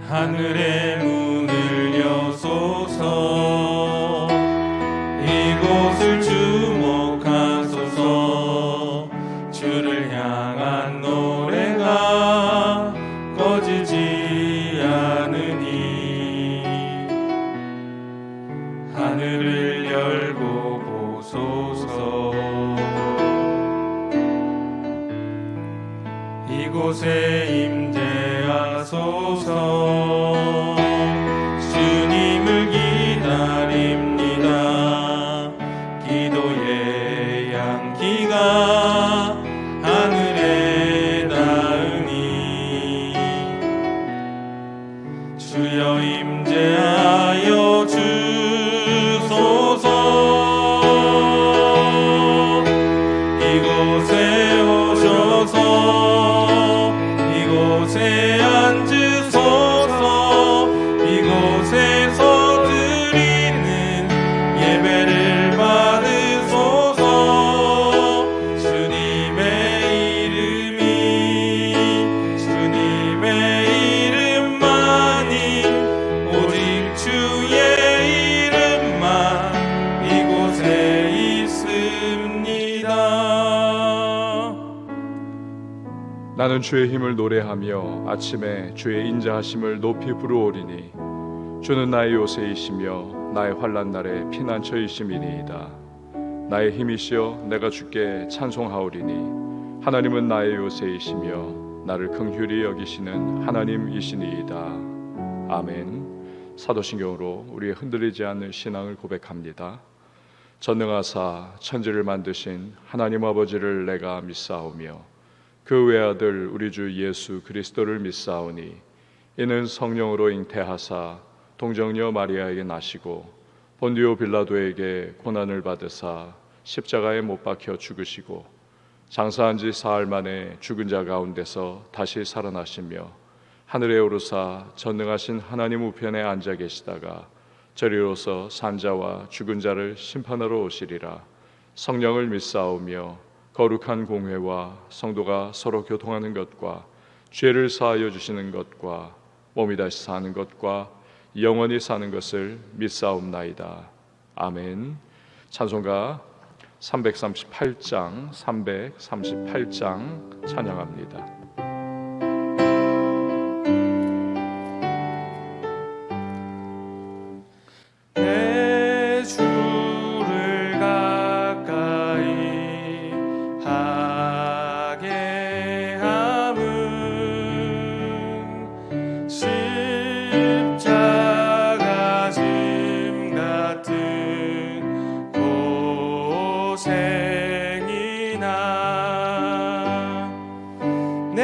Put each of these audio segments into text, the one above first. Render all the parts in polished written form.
하늘의 문을 여소서. 이곳을 주목하소서. 주를 향한 노래가 꺼지지 않으니 하늘을 열고 보소서. 이곳에 임재하소서. 주님을 기다립니다. 기도의 향기가 하늘에 닿으니 주여 임재하여 주소서. 이곳에 오셔서 이곳에 앉으소서. 이곳에서 드리는 예배를 받으소서. 주님의 이름만이 오직 주의 이름만 이곳에 있습니다. 나는 주의 힘을 노래하며 아침에 주의 인자하심을 높이 부르오리니 주는 나의 요새이시며 나의 환난 날에 피난처이심이니이다. 나의 힘이시여 내가 주께 찬송하오리니 하나님은 나의 요새이시며 나를 긍휼히 여기시는 하나님이시니이다. 아멘. 사도신경으로 우리의 흔들리지 않는 신앙을 고백합니다. 전능하사 천지를 만드신 하나님 아버지를 내가 믿사오며 그 외아들 우리 주 예수 그리스도를 믿사오니 이는 성령으로 잉태하사 동정녀 마리아에게 나시고 본디오 빌라도에게 고난을 받으사 십자가에 못 박혀 죽으시고 장사한 지 사흘 만에 죽은 자 가운데서 다시 살아나시며 하늘에 오르사 전능하신 하나님 우편에 앉아 계시다가 저리로서 산자와 죽은 자를 심판하러 오시리라. 성령을 믿사오며 거룩한 공회와 성도가 서로 교통하는 것과 죄를 사하여 주시는 것과 몸이 다시 사는 것과 영원히 사는 것을 믿사옵나이다. 아멘. 찬송가 338장 찬양합니다. 고생이나 내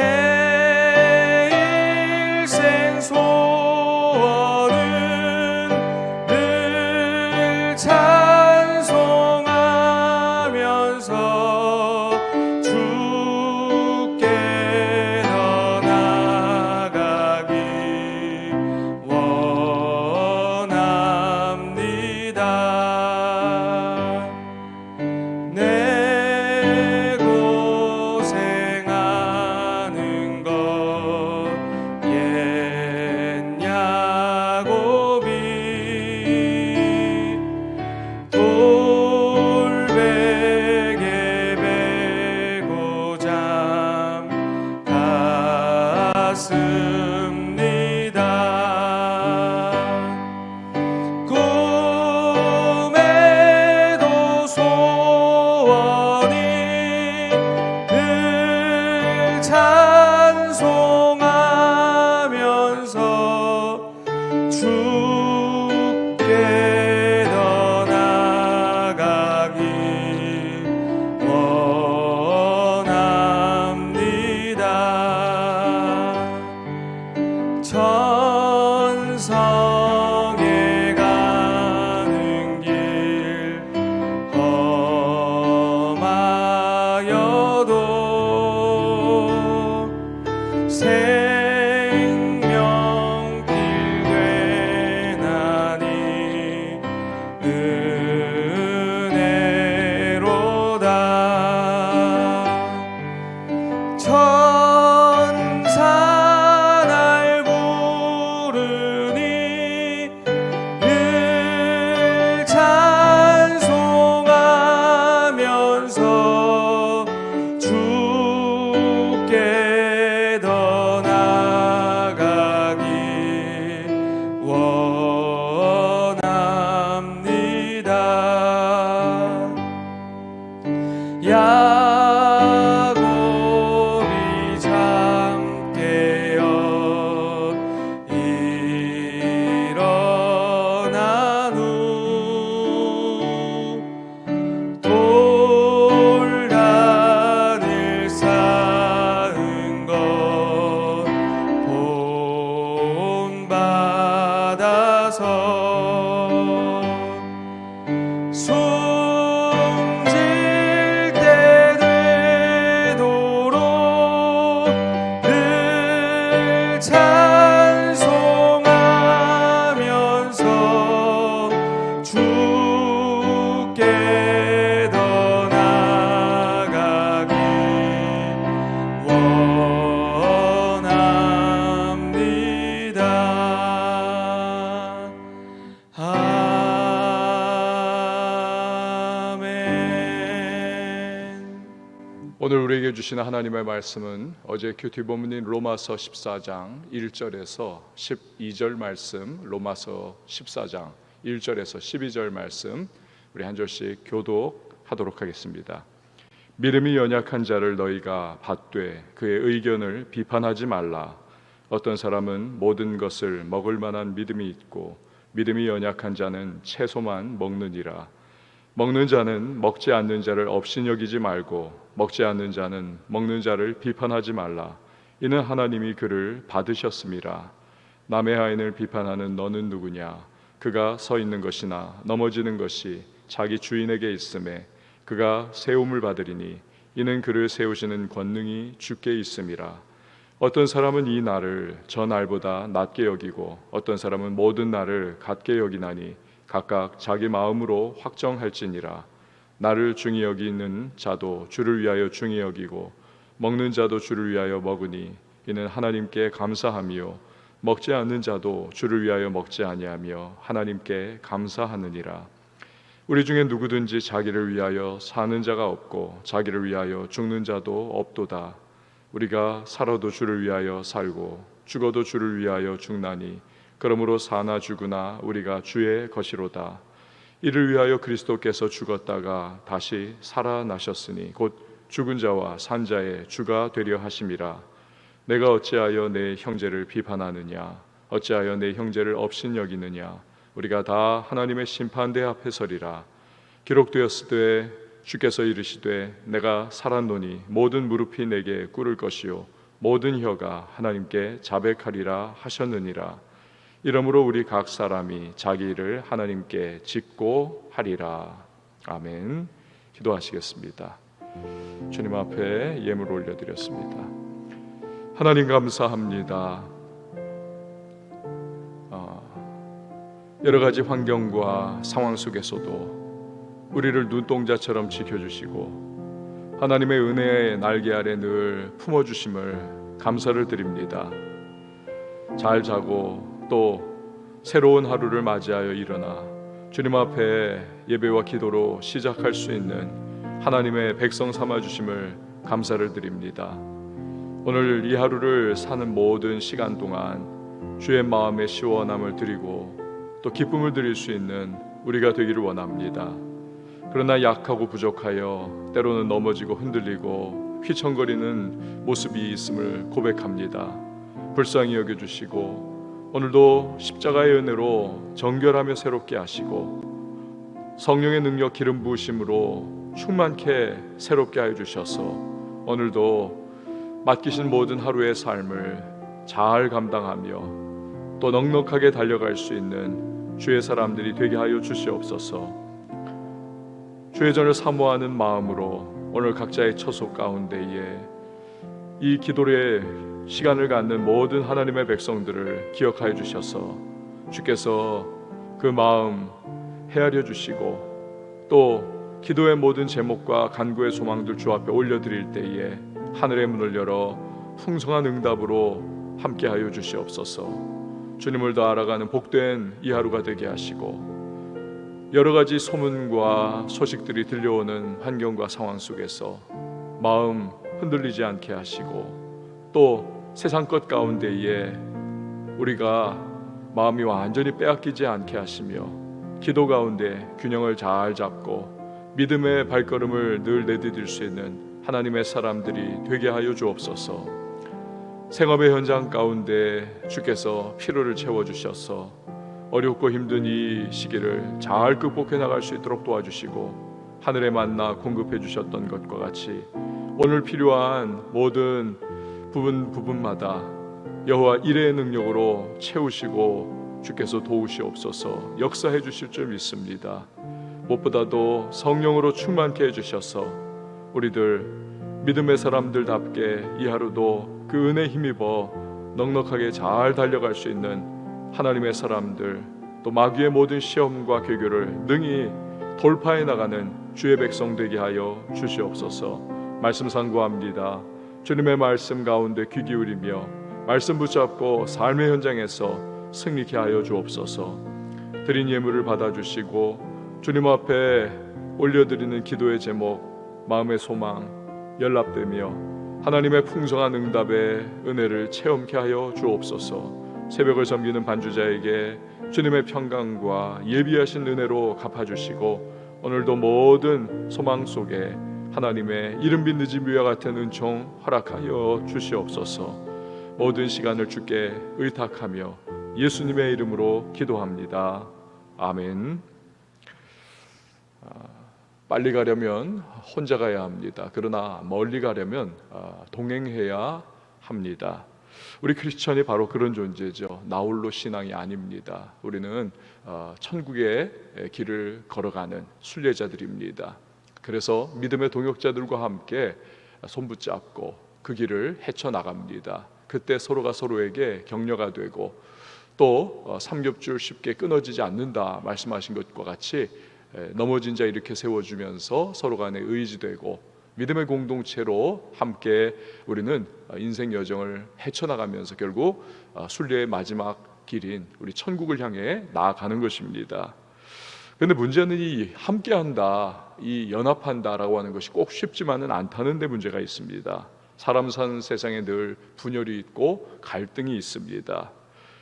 야곱이 잠 깨어 일어난 후 돌단을 쌓은 것 본받아서 숨질 때 되도록 늘 찬송하면서 주께 더 나아가기 원합니다. 아멘. 오늘 우리에게 주시는 하나님의 말씀은 어제 큐티 본문인 로마서 14장 1절에서 12절 말씀, 로마서 14장 1절에서 12절 말씀 우리 한 절씩 교독하도록 하겠습니다. 믿음이 연약한 자를 너희가 받되 그의 의견을 비판하지 말라. 어떤 사람은 모든 것을 먹을 만한 믿음이 있고 믿음이 연약한 자는 채소만 먹느니라. 먹는 자는 먹지 않는 자를 업신여기지 말고 먹지 않는 자는 먹는 자를 비판하지 말라. 이는 하나님이 그를 받으셨음이라. 남의 하인을 비판하는 너는 누구냐? 그가 서 있는 것이나 넘어지는 것이 자기 주인에게 있음에 그가 세움을 받으리니 이는 그를 세우시는 권능이 주께 있음이라. 어떤 사람은 이 날을 저 날보다 낮게 여기고 어떤 사람은 모든 날을 같게 여기나니 각각 자기 마음으로 확정할지니라. 나를 중히 여기는 자도 주를 위하여 중히 여기고 먹는 자도 주를 위하여 먹으니 이는 하나님께 감사함이요 먹지 않는 자도 주를 위하여 먹지 아니하며 하나님께 감사하느니라. 우리 중에 누구든지 자기를 위하여 사는 자가 없고 자기를 위하여 죽는 자도 없도다. 우리가 살아도 주를 위하여 살고 죽어도 주를 위하여 죽나니 그러므로 사나 죽으나 우리가 주의 것이로다. 이를 위하여 그리스도께서 죽었다가 다시 살아나셨으니 곧 죽은 자와 산 자의 주가 되려 하심이라. 내가 어찌하여 내 형제를 비판하느냐? 어찌하여 내 형제를 업신여기느냐? 우리가 다 하나님의 심판대 앞에 서리라. 기록되었으되 주께서 이르시되 내가 살았노니 모든 무릎이 내게 꿇을 것이요 모든 혀가 하나님께 자백하리라 하셨느니라. 이러므로 우리 각 사람이 자기 일을 하나님께 짓고 하리라. 아멘. 기도하시겠습니다. 주님 앞에 예물 올려드렸습니다. 하나님 감사합니다. 여러 가지 환경과 상황 속에서도 우리를 눈동자처럼 지켜주시고 하나님의 은혜의 날개 아래 늘 품어주심을 감사를 드립니다. 잘 자고 또 새로운 하루를 맞이하여 일어나 주님 앞에 예배와 기도로 시작할 수 있는 하나님의 백성 삼아주심을 감사를 드립니다. 오늘 이 하루를 사는 모든 시간 동안 주의 마음에 시원함을 드리고 또 기쁨을 드릴 수 있는 우리가 되기를 원합니다. 그러나 약하고 부족하여 때로는 넘어지고 흔들리고 휘청거리는 모습이 있음을 고백합니다. 불쌍히 여겨주시고 오늘도 십자가의 은혜로 정결하며 새롭게 하시고 성령의 능력 기름 부으심으로 충만케 새롭게 하여 주셔서 오늘도 맡기신 모든 하루의 삶을 잘 감당하며 또 넉넉하게 달려갈 수 있는 주의 사람들이 되게 하여 주시옵소서. 주의 전을 사모하는 마음으로 오늘 각자의 처소 가운데에 이 기도의 시간을 갖는 모든 하나님의 백성들을 기억하여 주셔서 주께서 그 마음 헤아려 주시고 또 기도의 모든 제목과 간구의 소망들 주 앞에 올려드릴 때에 하늘의 문을 열어 풍성한 응답으로 함께하여 주시옵소서. 주님을 더 알아가는 복된 이 하루가 되게 하시고 여러 가지 소문과 소식들이 들려오는 환경과 상황 속에서 마음 흔들리지 않게 하시고 또 세상 것 가운데에 우리가 마음이 완전히 빼앗기지 않게 하시며 기도 가운데 균형을 잘 잡고 믿음의 발걸음을 늘 내디딜 수 있는 하나님의 사람들이 되게 하여 주옵소서. 생업의 현장 가운데 주께서 피로를 채워주셔서 어렵고 힘든 이 시기를 잘 극복해 나갈 수 있도록 도와주시고 하늘의 만나 공급해 주셨던 것과 같이 오늘 필요한 모든 부분마다 여호와 일의 능력으로 채우시고 주께서 도우시옵소서. 역사해 주실 줄 믿습니다. 무엇보다도 성령으로 충만케 해주셔서 우리들 믿음의 사람들답게 이 하루도 그 은혜 힘입어 넉넉하게 잘 달려갈 수 있는 하나님의 사람들, 또 마귀의 모든 시험과 괴교를 능히 돌파해 나가는 주의 백성 되게 하여 주시옵소서. 말씀 상고합니다. 주님의 말씀 가운데 귀 기울이며 말씀 붙잡고 삶의 현장에서 승리케 하여 주옵소서. 드린 예물을 받아주시고 주님 앞에 올려드리는 기도의 제목, 마음의 소망 연락되며 하나님의 풍성한 응답의 은혜를 체험케 하여 주옵소서. 새벽을 섬기는 반주자에게 주님의 평강과 예비하신 은혜로 갚아주시고 오늘도 모든 소망 속에 하나님의 이름 빛는 위와 같은 은총 허락하여 주시옵소서. 모든 시간을 주께 의탁하며 예수님의 이름으로 기도합니다. 아멘. 빨리 가려면 혼자 가야 합니다. 그러나 멀리 가려면 동행해야 합니다. 우리 크리스천이 바로 그런 존재죠. 나홀로 신앙이 아닙니다. 우리는 천국의 길을 걸어가는 순례자들입니다. 그래서 믿음의 동역자들과 함께 손붙잡고 그 길을 헤쳐나갑니다. 그때 서로가 서로에게 격려가 되고 또 삼겹줄 쉽게 끊어지지 않는다 말씀하신 것과 같이 넘어진 자 이렇게 세워주면서 서로 간에 의지되고 믿음의 공동체로 함께 우리는 인생 여정을 헤쳐나가면서 결국 순례의 마지막 길인 우리 천국을 향해 나아가는 것입니다. 그런데 문제는 이 함께한다, 이 연합한다라고 하는 것이 꼭 쉽지만은 않다는 데 문제가 있습니다. 사람 사는 세상에 늘 분열이 있고 갈등이 있습니다.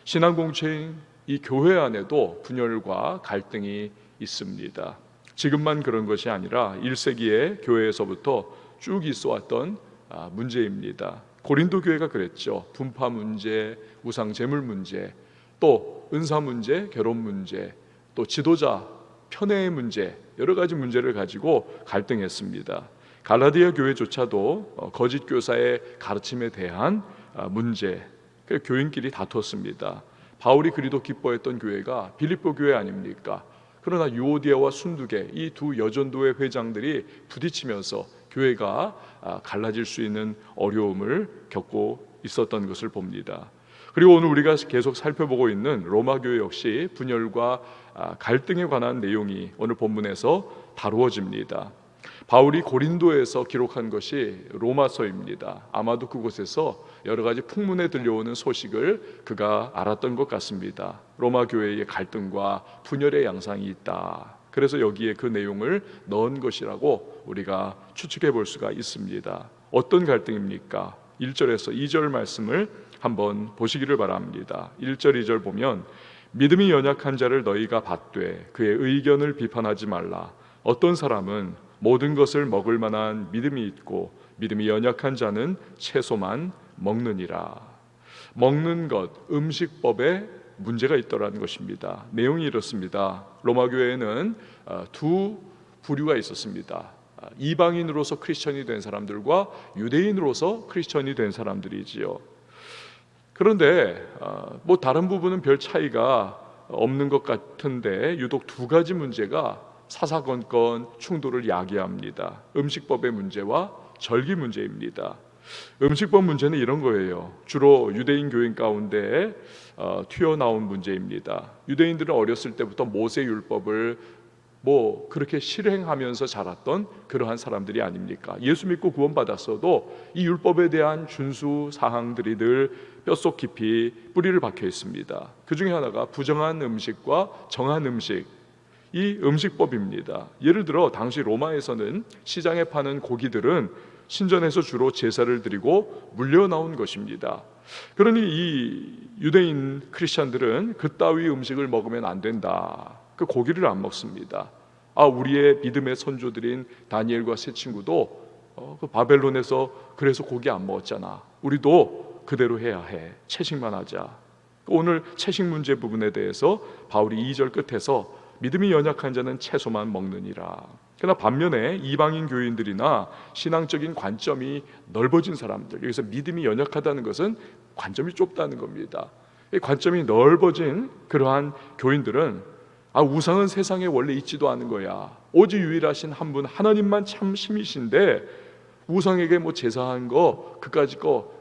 신앙 공동체인 이 교회 안에도 분열과 갈등이 있습니다. 지금만 그런 것이 아니라 1세기의 교회에서부터 쭉 있어왔던 문제입니다. 고린도 교회가 그랬죠. 분파 문제, 우상 제물 문제, 또 은사 문제, 결혼 문제, 또 지도자 편애의 문제, 여러 가지 문제를 가지고 갈등했습니다. 갈라디아 교회조차도 거짓 교사의 가르침에 대한 문제, 교인끼리 다퉜습니다. 바울이 그리도 기뻐했던 교회가 빌립보 교회 아닙니까? 그러나 유오디아와 순두계 이 두 여전도회 회장들이 부딪히면서 교회가 갈라질 수 있는 어려움을 겪고 있었던 것을 봅니다. 그리고 오늘 우리가 계속 살펴보고 있는 로마 교회 역시 분열과 갈등에 관한 내용이 오늘 본문에서 다루어집니다. 바울이 고린도에서 기록한 것이 로마서입니다. 아마도 그곳에서 여러 가지 풍문에 들려오는 소식을 그가 알았던 것 같습니다. 로마 교회의 갈등과 분열의 양상이 있다. 그래서 여기에 그 내용을 넣은 것이라고 우리가 추측해 볼 수가 있습니다. 어떤 갈등입니까? 1절에서 2절 말씀을 한번 보시기를 바랍니다. 1절 2절 보면 믿음이 연약한 자를 너희가 받되 그의 의견을 비판하지 말라. 어떤 사람은 모든 것을 먹을 만한 믿음이 있고 믿음이 연약한 자는 채소만 먹느니라. 먹는 것, 음식법에 문제가 있더라는 것입니다. 내용이 이렇습니다. 로마 교회에는 두 부류가 있었습니다. 이방인으로서 크리스천이 된 사람들과 유대인으로서 크리스천이 된 사람들이지요. 그런데 뭐 다른 부분은 별 차이가 없는 것 같은데 유독 두 가지 문제가 사사건건 충돌을 야기합니다. 음식법의 문제와 절기 문제입니다. 음식법 문제는 이런 거예요. 주로 유대인 교인 가운데 튀어나온 문제입니다. 유대인들은 어렸을 때부터 모세 율법을 그렇게 실행하면서 자랐던 그러한 사람들이 아닙니까? 예수 믿고 구원받았어도 이 율법에 대한 준수 사항들이 늘 뼛속 깊이 뿌리를 박혀 있습니다. 그 중에 하나가 부정한 음식과 정한 음식, 이 음식법입니다. 예를 들어 당시 로마에서는 시장에 파는 고기들은 신전에서 주로 제사를 드리고 물려 나온 것입니다. 그러니 이 유대인 크리스천들은 그따위 음식을 먹으면 안 된다. 그 고기를 안 먹습니다. 우리의 믿음의 선조들인 다니엘과 세 친구도 그 바벨론에서 그래서 고기 안 먹었잖아. 우리도 그대로 해야 해. 채식만 하자. 오늘 채식 문제 부분에 대해서 바울이 2절 끝에서 믿음이 연약한 자는 채소만 먹느니라. 그러나 반면에 이방인 교인들이나 신앙적인 관점이 넓어진 사람들, 여기서 믿음이 연약하다는 것은 관점이 좁다는 겁니다. 이 관점이 넓어진 그러한 교인들은 우상은 세상에 원래 있지도 않은 거야. 오직 유일하신 한 분 하나님만 참 신이신데 우상에게 뭐 제사한 거 그까짓 거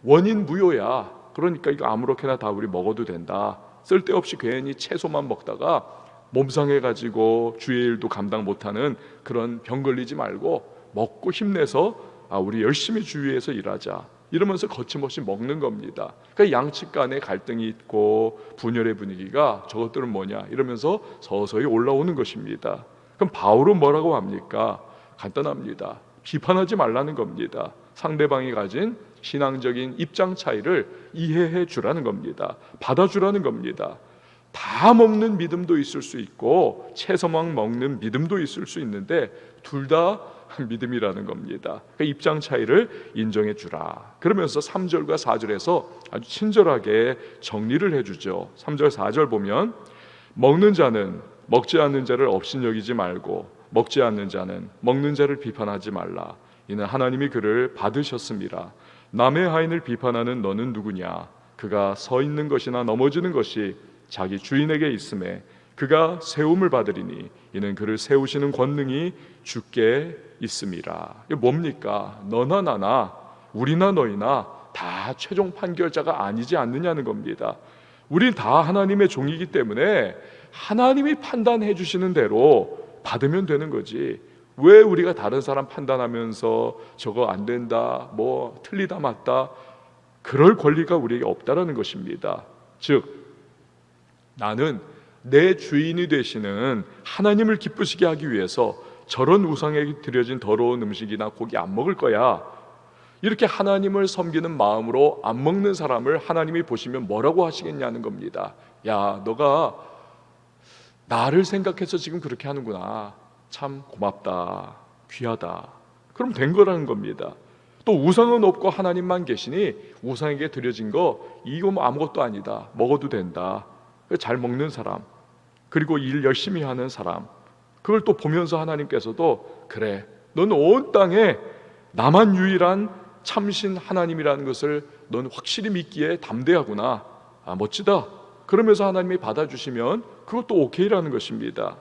원인 무효야. 그러니까 이거 아무렇게나 다 우리 먹어도 된다. 쓸데없이 괜히 채소만 먹다가 몸 상해가지고 주의 일도 감당 못하는 그런 병 걸리지 말고 먹고 힘내서 우리 열심히 주위에서 일하자, 이러면서 거침없이 먹는 겁니다. 그러니까 양측 간에 갈등이 있고 분열의 분위기가 저것들은 뭐냐 이러면서 서서히 올라오는 것입니다. 그럼 바울은 뭐라고 합니까? 간단합니다. 비판하지 말라는 겁니다. 상대방이 가진 신앙적인 입장 차이를 이해해 주라는 겁니다. 받아주라는 겁니다. 다 먹는 믿음도 있을 수 있고 채소만 먹는 믿음도 있을 수 있는데 둘 다 믿음이라는 겁니다. 그러니까 입장 차이를 인정해 주라. 그러면서 3절과 4절에서 아주 친절하게 정리를 해주죠. 3절 4절 보면 먹는 자는 먹지 않는 자를 업신여기지 말고 먹지 않는 자는 먹는 자를 비판하지 말라. 이는 하나님이 그를 받으셨습니다. 남의 하인을 비판하는 너는 누구냐? 그가 서 있는 것이나 넘어지는 것이 자기 주인에게 있음에 그가 세움을 받으리니 이는 그를 세우시는 권능이 주께 있음이라. 이게 뭡니까? 너나 나나 우리나 너희나 다 최종 판결자가 아니지 않느냐는 겁니다. 우린 다 하나님의 종이기 때문에 하나님이 판단해 주시는 대로 받으면 되는 거지. 왜 우리가 다른 사람 판단하면서 저거 안 된다, 뭐 틀리다 맞다, 그럴 권리가 우리에게 없다라는 것입니다. 즉 나는 내 주인이 되시는 하나님을 기쁘시게 하기 위해서 저런 우상에게 드려진 더러운 음식이나 고기 안 먹을 거야. 이렇게 하나님을 섬기는 마음으로 안 먹는 사람을 하나님이 보시면 뭐라고 하시겠냐는 겁니다. 야, 너가 나를 생각해서 지금 그렇게 하는구나. 참 고맙다, 귀하다. 그럼 된 거라는 겁니다. 또 우상은 없고 하나님만 계시니 우상에게 드려진 거 이거 뭐 아무것도 아니다, 먹어도 된다. 잘 먹는 사람, 그리고 일 열심히 하는 사람, 그걸 또 보면서 하나님께서도 그래, 넌 온 땅에 나만 유일한 참신 하나님이라는 것을 넌 확실히 믿기에 담대하구나, 멋지다. 그러면서 하나님이 받아주시면 그것도 오케이라는 것입니다.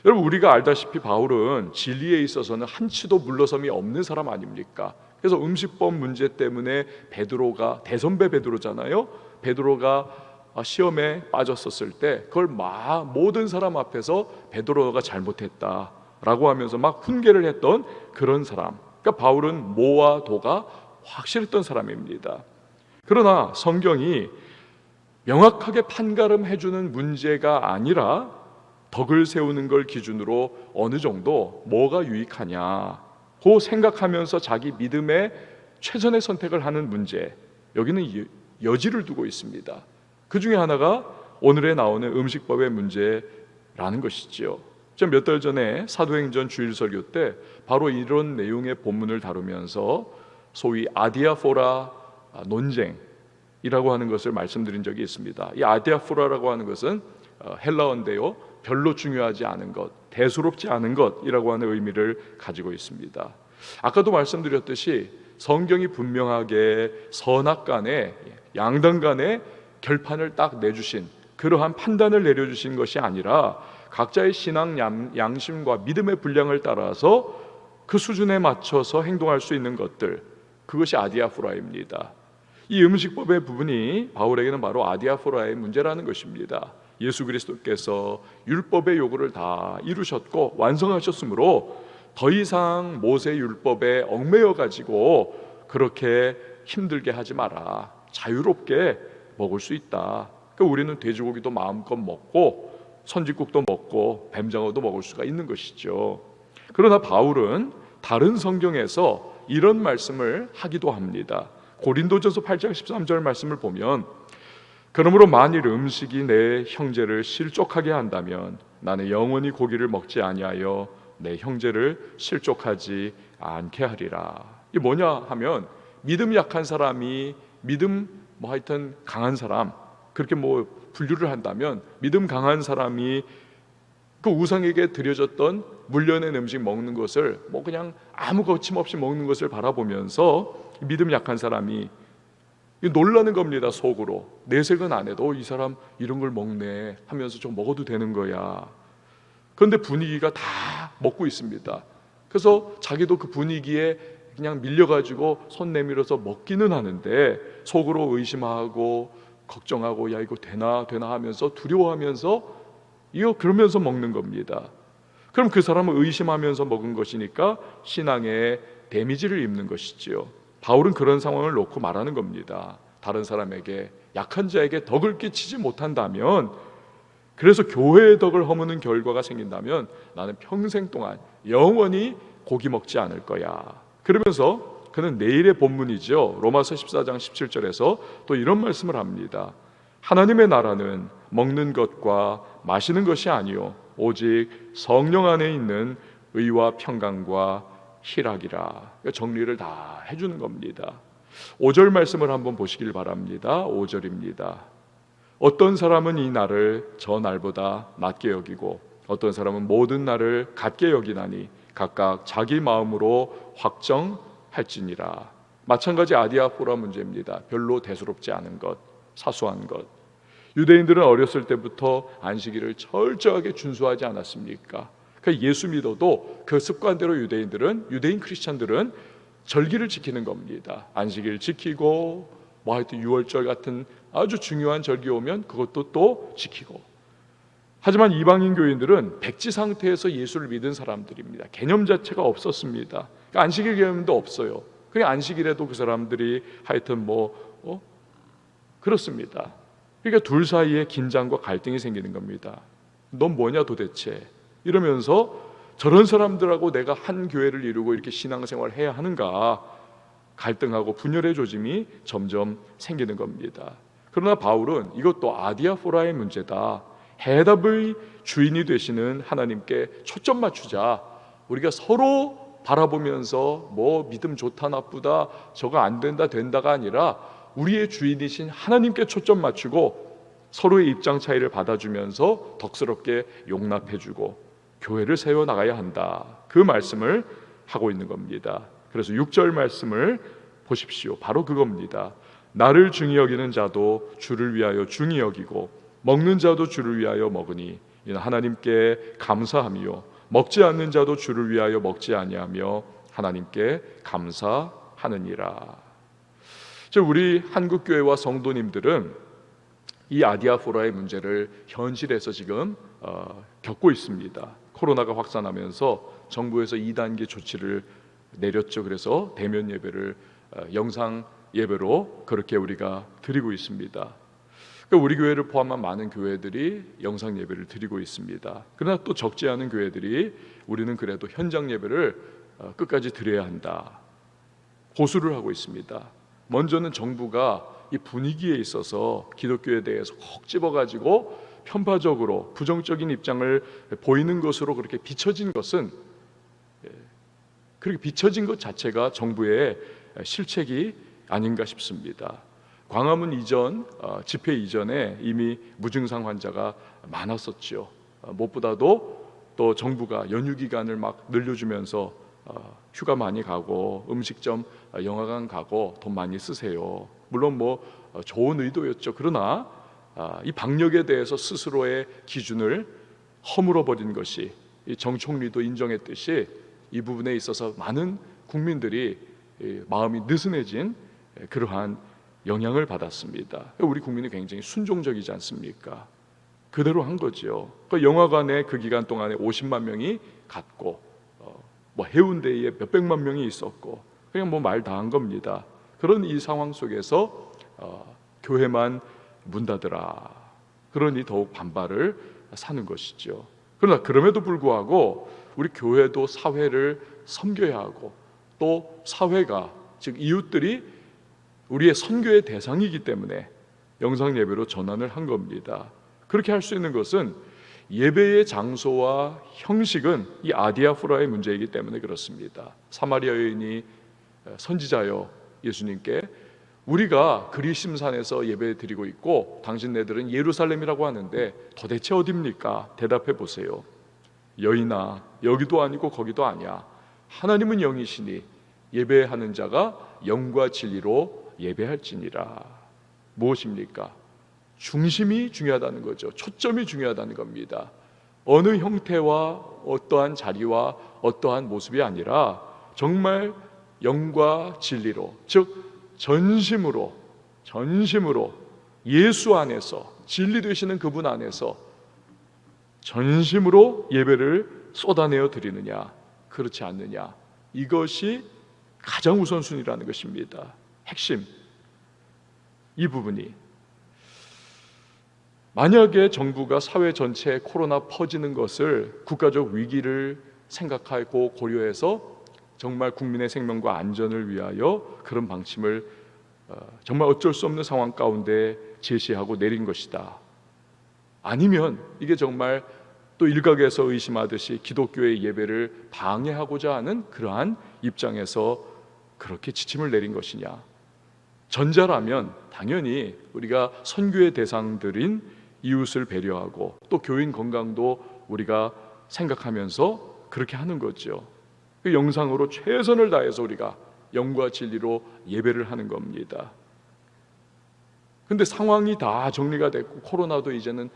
여러분, 우리가 알다시피 바울은 진리에 있어서는 한치도 물러섬이 없는 사람 아닙니까? 그래서 음식법 문제 때문에 베드로가, 대선배 베드로잖아요. 베드로가 시험에 빠졌었을 때 그걸 막 모든 사람 앞에서 베드로가 잘못했다라고 하면서 막 훈계를 했던 그런 사람. 그러니까 바울은 모와 도가 확실했던 사람입니다. 그러나 성경이 명확하게 판가름해주는 문제가 아니라 덕을 세우는 걸 기준으로 어느 정도 뭐가 유익하냐 고 생각하면서 자기 믿음의 최선의 선택을 하는 문제, 여기는 여지를 두고 있습니다. 그 중에 하나가 오늘에 나오는 음식법의 문제라는 것이지요. 제가 몇 달 전에 사도행전 주일 설교 때 바로 이런 내용의 본문을 다루면서 소위 아디아포라 논쟁이라고 하는 것을 말씀드린 적이 있습니다. 이 아디아포라라고 하는 것은 헬라어인데요, 별로 중요하지 않은 것, 대수롭지 않은 것이라고 하는 의미를 가지고 있습니다. 아까도 말씀드렸듯이 성경이 분명하게 선악간에 양당 간에 결판을 딱 내주신, 그러한 판단을 내려주신 것이 아니라 각자의 신앙 양심과 믿음의 분량을 따라서 그 수준에 맞춰서 행동할 수 있는 것들, 그것이 아디아포라입니다. 이 음식법의 부분이 바울에게는 바로 아디아포라의 문제라는 것입니다. 예수 그리스도께서 율법의 요구를 다 이루셨고 완성하셨으므로 더 이상 모세 율법에 얽매여 가지고 그렇게 힘들게 하지 마라. 자유롭게 먹을 수 있다. 그러니까 우리는 돼지고기도 마음껏 먹고 선지국도 먹고 뱀장어도 먹을 수가 있는 것이죠. 그러나 바울은 다른 성경에서 이런 말씀을 하기도 합니다. 고린도전서 8장 13절 말씀을 보면 그러므로 만일 음식이 내 형제를 실족하게 한다면 나는 영원히 고기를 먹지 아니하여 내 형제를 실족하지 않게 하리라. 이게 뭐냐 하면 믿음 약한 사람이 믿음 하여튼 강한 사람 그렇게 분류를 한다면 믿음 강한 사람이 그 우상에게 드려졌던 물려낸 음식 먹는 것을 그냥 아무 거침없이 먹는 것을 바라보면서 믿음 약한 사람이 놀라는 겁니다. 속으로 내색은 안 해도 이 사람 이런 걸 먹네 하면서 좀 먹어도 되는 거야. 그런데 분위기가 다 먹고 있습니다. 그래서 자기도 그 분위기에 그냥 밀려가지고 손 내밀어서 먹기는 하는데 속으로 의심하고 걱정하고 야 이거 되나 하면서 두려워하면서 그러면서 먹는 겁니다. 그럼 그 사람은 의심하면서 먹은 것이니까 신앙에 데미지를 입는 것이지요. 바울은 그런 상황을 놓고 말하는 겁니다. 다른 사람에게 약한 자에게 덕을 끼치지 못한다면, 그래서 교회의 덕을 허무는 결과가 생긴다면 나는 평생 동안 영원히 고기 먹지 않을 거야. 그러면서 그는 내일의 본문이죠. 로마서 14장 17절에서 또 이런 말씀을 합니다. 하나님의 나라는 먹는 것과 마시는 것이 아니요 오직 성령 안에 있는 의와 평강과 희락이라. 정리를 다 해주는 겁니다. 5절 말씀을 한번 보시길 바랍니다. 5절입니다. 어떤 사람은 이 날을 저 날보다 낮게 여기고 어떤 사람은 모든 날을 같게 여기나니 각각 자기 마음으로 확정할지니라. 마찬가지 아디아포라 문제입니다. 별로 대수롭지 않은 것, 사소한 것. 유대인들은 어렸을 때부터 안식일을 철저하게 준수하지 않았습니까? 그러니까 예수 믿어도 그 습관대로 유대인 크리스찬들은 절기를 지키는 겁니다. 안식일 지키고 하여튼 유월절 같은 아주 중요한 절기 오면 그것도 또 지키고. 하지만 이방인 교인들은 백지 상태에서 예수를 믿은 사람들입니다. 개념 자체가 없었습니다. 그러니까 안식일 개념도 없어요. 그냥 안식일에도 그 사람들이 하여튼 그렇습니다. 그러니까 둘 사이에 긴장과 갈등이 생기는 겁니다. 넌 뭐냐 도대체? 이러면서 저런 사람들하고 내가 한 교회를 이루고 이렇게 신앙생활을 해야 하는가? 갈등하고 분열의 조짐이 점점 생기는 겁니다. 그러나 바울은 이것도 아디아포라의 문제다. 해답의 주인이 되시는 하나님께 초점 맞추자. 우리가 서로 바라보면서 믿음 좋다 나쁘다 저거 안 된다 된다가 아니라 우리의 주인이신 하나님께 초점 맞추고 서로의 입장 차이를 받아주면서 덕스럽게 용납해주고 교회를 세워나가야 한다. 그 말씀을 하고 있는 겁니다. 그래서 6절 말씀을 보십시오. 바로 그겁니다. 나를 중히 여기는 자도 주를 위하여 중히 여기고 먹는 자도 주를 위하여 먹으니 이는 하나님께 감사함이요 먹지 않는 자도 주를 위하여 먹지 아니하며 하나님께 감사하느니라. 우리 한국교회와 성도님들은 이 아디아포라의 문제를 현실에서 지금 겪고 있습니다. 코로나가 확산하면서 정부에서 2단계 조치를 내렸죠. 그래서 대면 예배를 영상 예배로 그렇게 우리가 드리고 있습니다. 그러니까 우리 교회를 포함한 많은 교회들이 영상 예배를 드리고 있습니다. 그러나 또 적지 않은 교회들이 우리는 그래도 현장 예배를 끝까지 드려야 한다. 고수를 하고 있습니다. 먼저는 정부가 이 분위기에 있어서 기독교에 대해서 콕 집어가지고 편파적으로 부정적인 입장을 보이는 것으로 그렇게 비춰진 것은 그렇게 비춰진 것 자체가 정부의 실책이 아닌가 싶습니다. 광화문 이전 집회 이전에 이미 무증상 환자가 많았었죠. 무엇보다도 또 정부가 연휴 기간을 막 늘려주면서 휴가 많이 가고 음식점 영화관 가고 돈 많이 쓰세요. 물론 좋은 의도였죠. 그러나 이 방역에 대해서 스스로의 기준을 허물어 버린 것이 정 총리도 인정했듯이 이 부분에 있어서 많은 국민들이 마음이 느슨해진 그러한 영향을 받았습니다. 우리 국민이 굉장히 순종적이지 않습니까? 그대로 한 거죠. 영화관에 그 기간 동안에 50만 명이 갔고 해운대에 몇백만 명이 있었고 그냥 말 다 한 겁니다. 그런 이 상황 속에서 교회만 문 닫으라. 그러니 더욱 반발을 사는 것이죠. 그러나 그럼에도 불구하고 우리 교회도 사회를 섬겨야 하고 또 사회가 즉 이웃들이 우리의 선교의 대상이기 때문에 영상 예배로 전환을 한 겁니다. 그렇게 할 수 있는 것은 예배의 장소와 형식은 이 아디아프라의 문제이기 때문에 그렇습니다. 사마리아 여인이 선지자여 예수님께 우리가 그리심산에서 예배 드리고 있고 당신네들은 예루살렘이라고 하는데 도대체 어디입니까? 대답해 보세요. 여인아, 여기도 아니고 거기도 아니야. 하나님은 영이시니 예배하는 자가 영과 진리로 예배할지니라. 무엇입니까? 중심이 중요하다는 거죠. 초점이 중요하다는 겁니다. 어느 형태와 어떠한 자리와 어떠한 모습이 아니라 정말 영과 진리로, 즉 전심으로 예수 안에서, 진리 되시는 그분 안에서 전심으로 예배를 쏟아내어 드리느냐, 그렇지 않느냐, 이것이 가장 우선순위라는 것입니다. 핵심, 이 부분이. 만약에 정부가 사회 전체에 코로나 퍼지는 것을 국가적 위기를 생각하고 고려해서 정말 국민의 생명과 안전을 위하여 그런 방침을 정말 어쩔 수 없는 상황 가운데 제시하고 내린 것이다. 아니면 이게 정말 또 일각에서 의심하듯이 기독교의 예배를 방해하고자 하는 그러한 입장에서 그렇게 지침을 내린 것이냐. 전자라면 당연히 우리가 선교의 대상들인 이웃을 배려하고 또 교인 건강도 우리가 생각하면서 그렇게 하는 거죠. 그 영상으로 최선을 다해서 우리가 영과 진리로 예배를 하는 겁니다. 근데 상황이 다 정리가 됐고 코로나도 이제는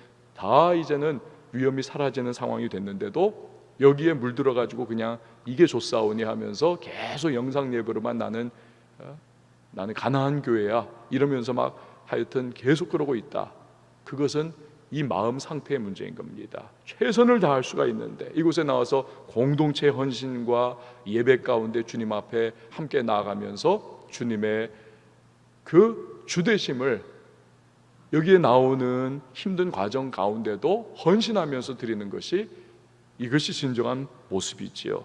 위험이 사라지는 상황이 됐는데도 여기에 물들어 가지고 그냥 이게 좋사오니 하면서 계속 영상 예배로만 나는 가나안 교회야 이러면서 막 하여튼 계속 그러고 있다. 그것은 이 마음 상태의 문제인 겁니다. 최선을 다할 수가 있는데 이곳에 나와서 공동체 헌신과 예배 가운데 주님 앞에 함께 나아가면서 주님의 그 주되심을 여기에 나오는 힘든 과정 가운데도 헌신하면서 드리는 것이 이것이 진정한 모습이지요.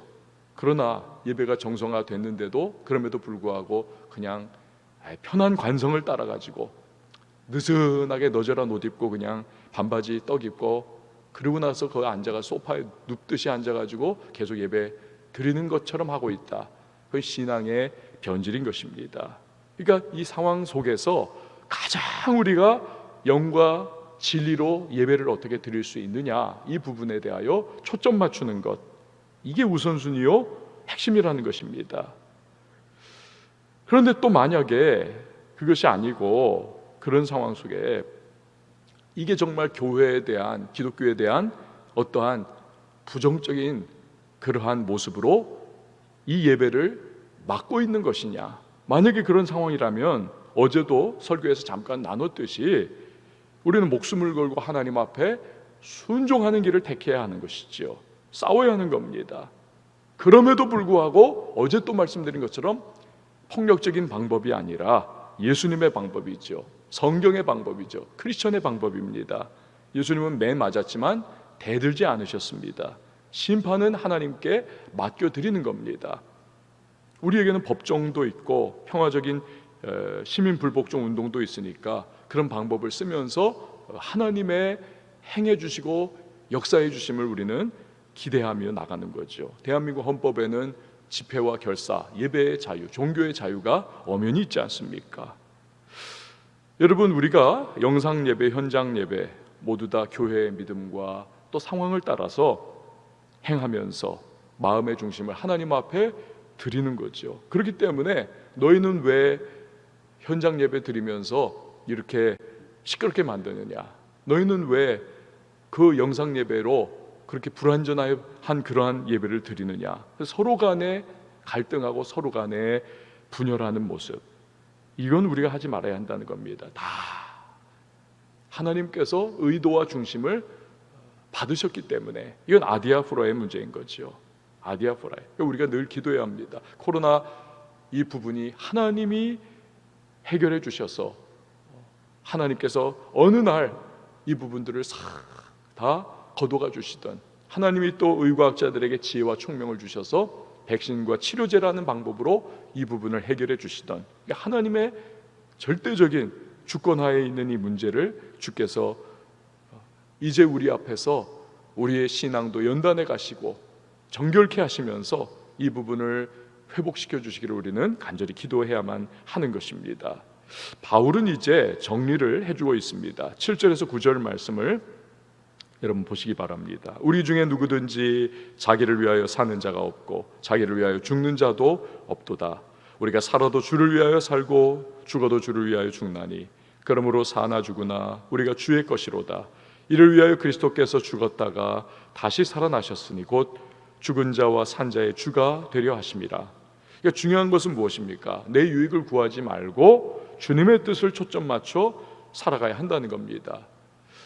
그러나 예배가 정성화됐는데도 그럼에도 불구하고 그냥 편한 관성을 따라가지고 느슨하게 너절한 옷 입고 그냥 반바지 떡 입고 그러고 나서 거기 앉아가 소파에 눕듯이 앉아가지고 계속 예배 드리는 것처럼 하고 있다. 그건 신앙의 변질인 것입니다. 그러니까 이 상황 속에서 가장 우리가 영과 진리로 예배를 어떻게 드릴 수 있느냐, 이 부분에 대하여 초점 맞추는 것, 이게 우선순위요 핵심이라는 것입니다. 그런데 또 만약에 그것이 아니고 그런 상황 속에 이게 정말 교회에 대한, 기독교에 대한 어떠한 부정적인 그러한 모습으로 이 예배를 막고 있는 것이냐, 만약에 그런 상황이라면 어제도 설교에서 잠깐 나눴듯이 우리는 목숨을 걸고 하나님 앞에 순종하는 길을 택해야 하는 것이지요. 싸워야 하는 겁니다. 그럼에도 불구하고 어제 또 말씀드린 것처럼 폭력적인 방법이 아니라 예수님의 방법이죠. 성경의 방법이죠. 크리스천의 방법입니다. 예수님은 매 맞았지만 대들지 않으셨습니다. 심판은 하나님께 맡겨드리는 겁니다. 우리에게는 법정도 있고 평화적인 시민 불복종 운동도 있으니까 그런 방법을 쓰면서 하나님의 행해 주시고 역사해 주심을 우리는 기대하며 나가는 거죠. 대한민국 헌법에는 집회와 결사, 예배의 자유, 종교의 자유가 엄연히 있지 않습니까? 여러분, 우리가 영상 예배, 현장 예배 모두 다 교회의 믿음과 또 상황을 따라서 행하면서 마음의 중심을 하나님 앞에 드리는 거죠. 그렇기 때문에 너희는 왜 현장 예배 드리면서 이렇게 시끄럽게 만드느냐, 너희는 왜 그 영상 예배로 그렇게 불완전한 그러한 예배를 드리느냐, 서로 간에 갈등하고 서로 간에 분열하는 모습, 이건 우리가 하지 말아야 한다는 겁니다. 다 하나님께서 의도와 중심을 받으셨기 때문에 이건 아디아프라의 문제인 거죠. 아디아프라의. 우리가 늘 기도해야 합니다. 코로나 이 부분이 하나님이 해결해 주셔서 하나님께서 어느 날 이 부분들을 싹 다 거둬가 주시던, 하나님이 또 의과학자들에게 지혜와 총명을 주셔서 백신과 치료제라는 방법으로 이 부분을 해결해 주시던, 하나님의 절대적인 주권하에 있는 이 문제를 주께서 이제 우리 앞에서 우리의 신앙도 연단해 가시고 정결케 하시면서 이 부분을 회복시켜 주시기를 우리는 간절히 기도해야만 하는 것입니다. 바울은 이제 정리를 해주고 있습니다. 7절에서 9절 말씀을 여러분 보시기 바랍니다. 우리 중에 누구든지 자기를 위하여 사는 자가 없고 자기를 위하여 죽는 자도 없도다. 우리가 살아도 주를 위하여 살고 죽어도 주를 위하여 죽나니 그러므로 사나 죽으나 우리가 주의 것이로다. 이를 위하여 그리스도께서 죽었다가 다시 살아나셨으니 곧 죽은 자와 산 자의 주가 되려 하심이라. 그러니까 중요한 것은 무엇입니까? 내 유익을 구하지 말고 주님의 뜻을 초점 맞춰 살아가야 한다는 겁니다.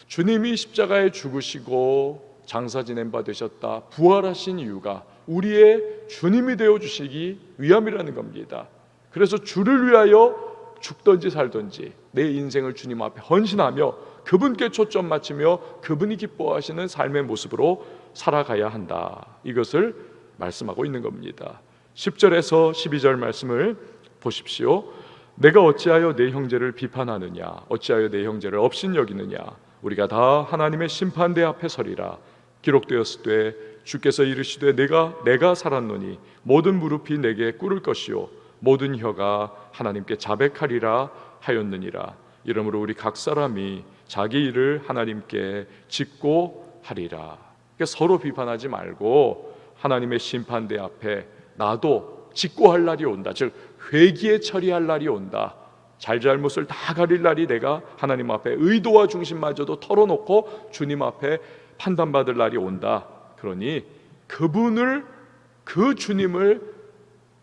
주님이 십자가에 죽으시고 장사 지낸 바 되셨다 부활하신 이유가 우리의 주님이 되어 주시기 위함이라는 겁니다. 그래서 주를 위하여 죽든지 살든지 내 인생을 주님 앞에 헌신하며 그분께 초점 맞추며 그분이 기뻐하시는 삶의 모습으로 살아가야 한다. 이것을 말씀하고 있는 겁니다. 10절에서 12절 말씀을 보십시오. 내가 어찌하여 내 형제를 비판하느냐 어찌하여 내 형제를 업신여기느냐 우리가 다 하나님의 심판대 앞에 서리라. 기록되었을 때 주께서 이르시되 내가 살았노니 모든 무릎이 내게 꿇을 것이요 모든 혀가 하나님께 자백하리라 하였느니라. 이러므로 우리 각 사람이 자기 일을 하나님께 짓고 하리라. 그러니까 서로 비판하지 말고 하나님의 심판대 앞에 나도 짓고 할 날이 온다. 즉 회기에 처리할 날이 온다. 잘잘못을 다 가릴 날이 내가 하나님 앞에 의도와 중심마저도 털어놓고 주님 앞에 판단받을 날이 온다. 그러니 그 주님을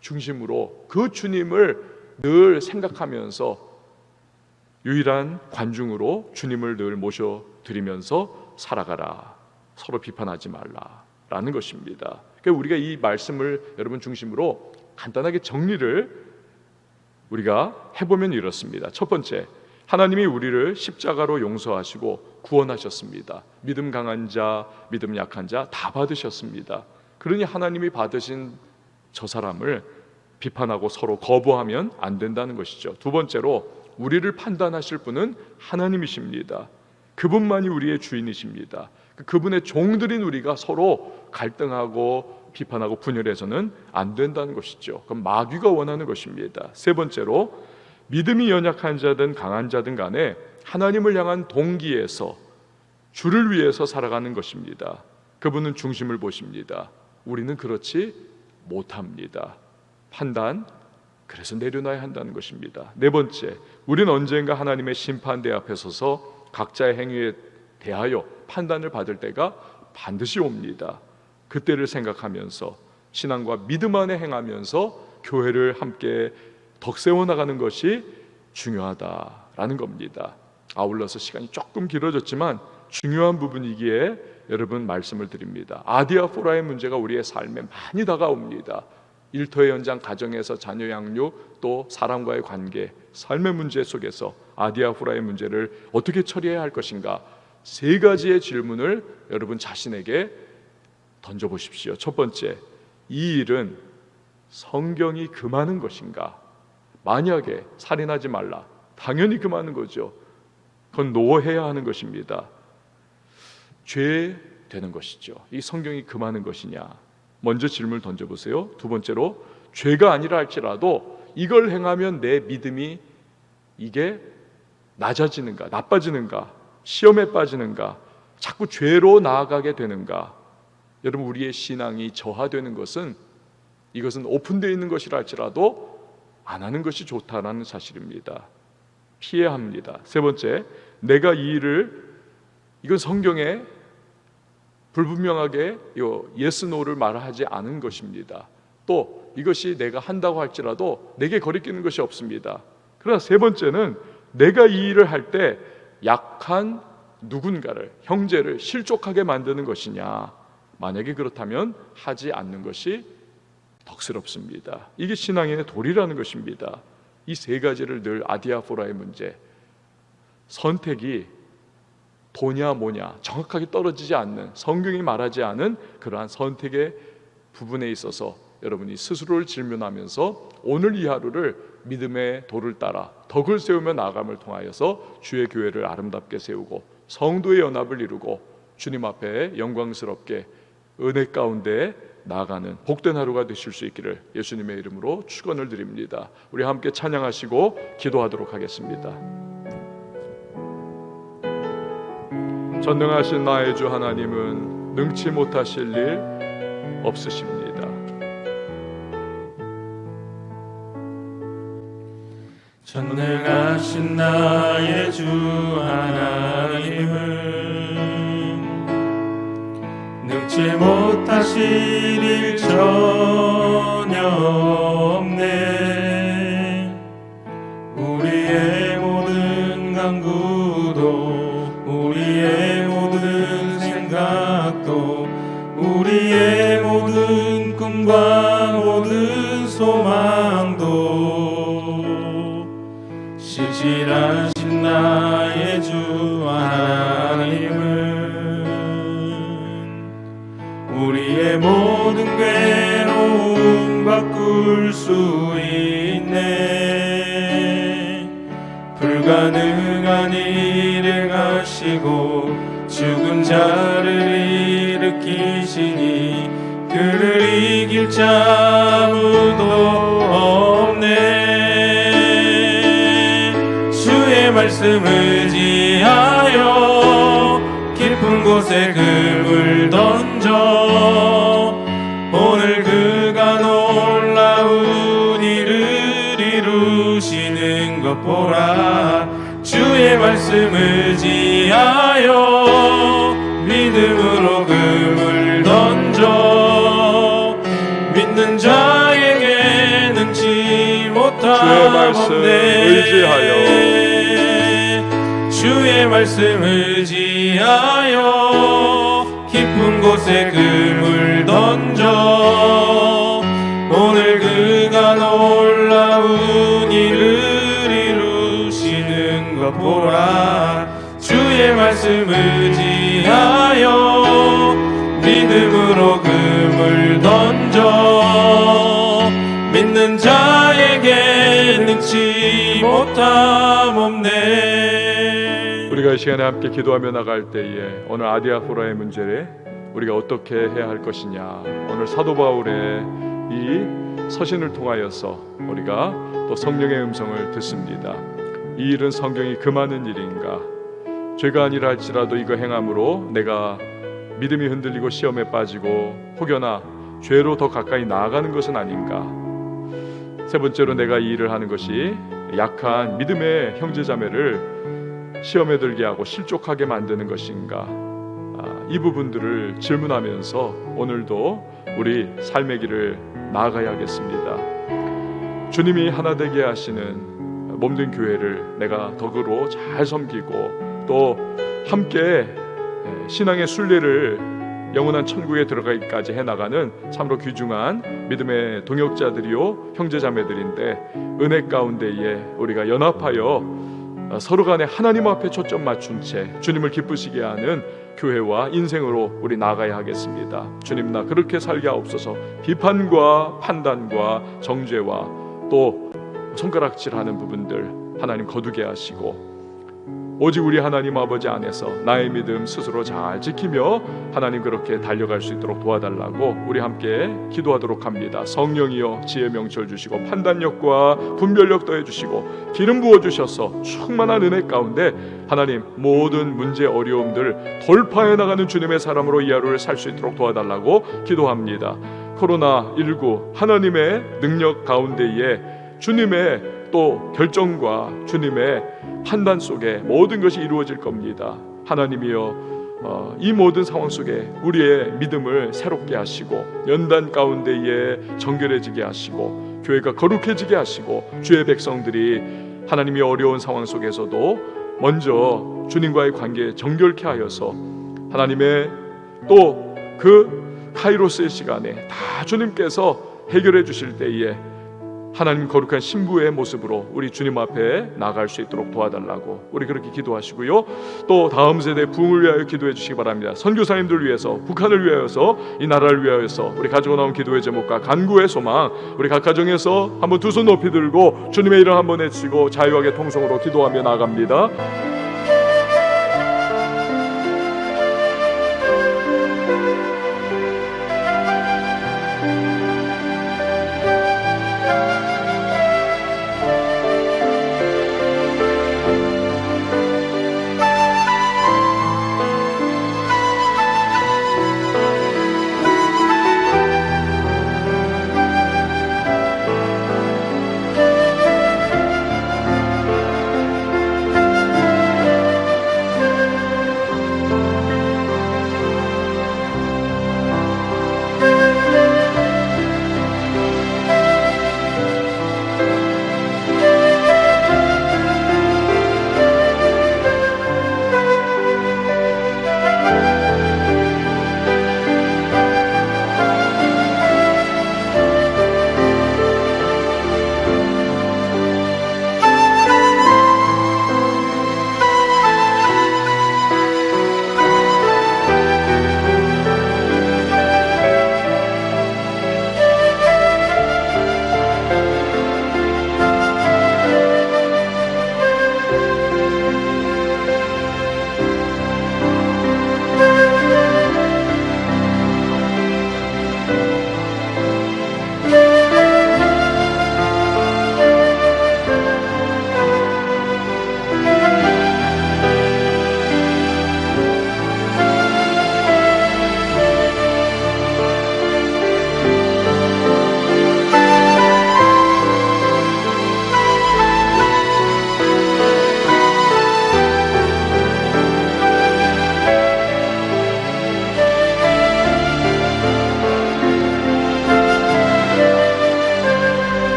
중심으로 그 주님을 늘 생각하면서 유일한 관중으로 주님을 늘 모셔드리면서 살아가라. 서로 비판하지 말라라는 것입니다. 그러니까 우리가 이 말씀을 여러분 중심으로 간단하게 정리를 우리가 해보면 이렇습니다. 첫 번째, 하나님이 우리를 십자가로 용서하시고 구원하셨습니다. 믿음 강한 자, 믿음 약한 자 다 받으셨습니다. 그러니 하나님이 받으신 저 사람을 비판하고 서로 거부하면 안 된다는 것이죠. 두 번째로 우리를 판단하실 분은 하나님이십니다. 그분만이 우리의 주인이십니다. 그분의 종들인 우리가 서로 갈등하고 비판하고 분열해서는 안 된다는 것이죠. 그럼 마귀가 원하는 것입니다. 세 번째로 믿음이 연약한 자든 강한 자든 간에 하나님을 향한 동기에서 주를 위해서 살아가는 것입니다. 그분은 중심을 보십니다. 우리는 그렇지 못합니다. 판단, 그래서 내려놔야 한다는 것입니다. 네 번째, 우리는 언젠가 하나님의 심판대 앞에 서서 각자의 행위에 대하여 판단을 받을 때가 반드시 옵니다. 그때를 생각하면서 신앙과 믿음 안에 행하면서 교회를 함께 덕세워 나가는 것이 중요하다라는 겁니다. 아울러서 시간이 조금 길어졌지만 중요한 부분이기에 여러분 말씀을 드립니다. 아디아포라의 문제가 우리의 삶에 많이 다가옵니다. 일터의 연장, 가정에서 자녀 양육, 또 사람과의 관계, 삶의 문제 속에서 아디아포라의 문제를 어떻게 처리해야 할 것인가, 세 가지의 질문을 여러분 자신에게 던져보십시오. 첫 번째, 이 일은 성경이 금하는 것인가? 만약에 살인하지 말라, 당연히 금하는 거죠. 그건 노해야 하는 것입니다. 죄 되는 것이죠. 이 성경이 금하는 것이냐? 먼저 질문을 던져보세요. 두 번째로, 죄가 아니라 할지라도 이걸 행하면 내 믿음이 이게 낮아지는가, 나빠지는가, 시험에 빠지는가, 자꾸 죄로 나아가게 되는가? 여러분, 우리의 신앙이 저하되는 것은, 이것은 오픈되어 있는 것이라 할지라도 안 하는 것이 좋다라는 사실입니다. 피해야 합니다. 세 번째, 내가 이 일을, 이건 성경에 불분명하게 예스 노를 말하지 않은 것입니다. 또 이것이 내가 한다고 할지라도 내게 거리끼는 것이 없습니다. 그러나 세 번째는 내가 이 일을 할 때 약한 누군가를, 형제를 실족하게 만드는 것이냐, 만약에 그렇다면 하지 않는 것이 덕스럽습니다. 이게 신앙의 도리라는 것입니다. 이 세 가지를 늘 아디아포라의 문제, 선택이 도냐 뭐냐 정확하게 떨어지지 않는, 성경이 말하지 않은 그러한 선택의 부분에 있어서 여러분이 스스로를 질문하면서 오늘 이 하루를 믿음의 도를 따라 덕을 세우며 나아감을 통하여서 주의 교회를 아름답게 세우고 성도의 연합을 이루고 주님 앞에 영광스럽게 은혜 가운데 나아가는 복된 하루가 되실 수 있기를 예수님의 이름으로 축원을 드립니다. 우리 함께 찬양하시고 기도하도록 하겠습니다. 전능하신 나의 주 하나님은 능치 못하실 일 없으십니다. 전능하신 나의 주 하나님은 능치 못하실 일 전혀 없네. 우리의 모든 간구도 우리의 모든 생각도 우리의 모든 꿈과 모든 소망도 신실하신 나의 주 하나님은 우리의 모든 괴로움 바꿀 수 있네. 불가능한 일을 하시고 죽은 자를 일으키시니 그를 이길 자 아무도 없네. 주의 말씀 의지하여 깊은 곳에 금을 던져 오늘 그가 놀라운 일을 이루시는 것 보라. 주의 말씀 의지하여 믿음으로 금을 던져 믿는 자에게 능치 못함 주의 말씀 없네. 의지하여 주의 말씀 의지하여 깊은 곳에 금을 던져 오늘 그가 놀라운 일을 이루시는 것 보라. 주의 말씀 의지하여 믿음으로 금을 던져 믿는 자에게 능치 못함 없네. 우리가 이 시간에 함께 기도하며 나갈 때에 오늘 아디아포라의 문제를 우리가 어떻게 해야 할 것이냐, 오늘 사도 바울의 이 서신을 통하여서 우리가 또 성령의 음성을 듣습니다. 이 일은 성경이 금하는 일인가? 죄가 아니라 할지라도 이거 행함으로 내가 믿음이 흔들리고 시험에 빠지고 혹여나 죄로 더 가까이 나아가는 것은 아닌가? 세 번째로 내가 이 일을 하는 것이 약한 믿음의 형제자매를 시험에 들게 하고 실족하게 만드는 것인가? 이 부분들을 질문하면서 오늘도 우리 삶의 길을 나아가야겠습니다. 주님이 하나 되게 하시는 몸된 교회를 내가 덕으로 잘 섬기고 또 함께 신앙의 순례를 영원한 천국에 들어가기까지 해나가는 참으로 귀중한 믿음의 동역자들이요 형제자매들인데, 은혜 가운데에 우리가 연합하여 서로 간에 하나님 앞에 초점 맞춘 채 주님을 기쁘시게 하는 교회와 인생으로 우리 나아가야 하겠습니다. 주님, 나 그렇게 살게 하옵소서. 비판과 판단과 정죄와 또 손가락질하는 부분들 하나님 거두게 하시고, 오직 우리 하나님 아버지 안에서 나의 믿음 스스로 잘 지키며 하나님 그렇게 달려갈 수 있도록 도와달라고 우리 함께 기도하도록 합니다. 성령이여 지혜 명철 주시고 판단력과 분별력 더해주시고 기름 부어주셔서 충만한 은혜 가운데 하나님 모든 문제 어려움들 돌파해 나가는 주님의 사람으로 이 하루를 살 수 있도록 도와달라고 기도합니다. 코로나19 하나님의 능력 가운데에 주님의 또 결정과 주님의 판단 속에 모든 것이 이루어질 겁니다. 하나님이여, 이 모든 상황 속에 우리의 믿음을 새롭게 하시고 연단 가운데에 정결해지게 하시고 교회가 거룩해지게 하시고 주의 백성들이 하나님이 어려운 상황 속에서도 먼저 주님과의 관계 정결케 하여서 하나님의 또 그 카이로스의 시간에 다 주님께서 해결해 주실 때에 하나님 거룩한 신부의 모습으로 우리 주님 앞에 나갈 수 있도록 도와달라고 우리 그렇게 기도하시고요. 또 다음 세대 부흥을 위하여 기도해 주시기 바랍니다. 선교사님들 위해서, 북한을 위하여서, 이 나라를 위하여서 우리 가지고 나온 기도의 제목과 간구의 소망, 우리 각 가정에서 한번 두 손 높이 들고 주님의 이름 한번 외치고 자유하게 통성으로 기도하며 나아갑니다.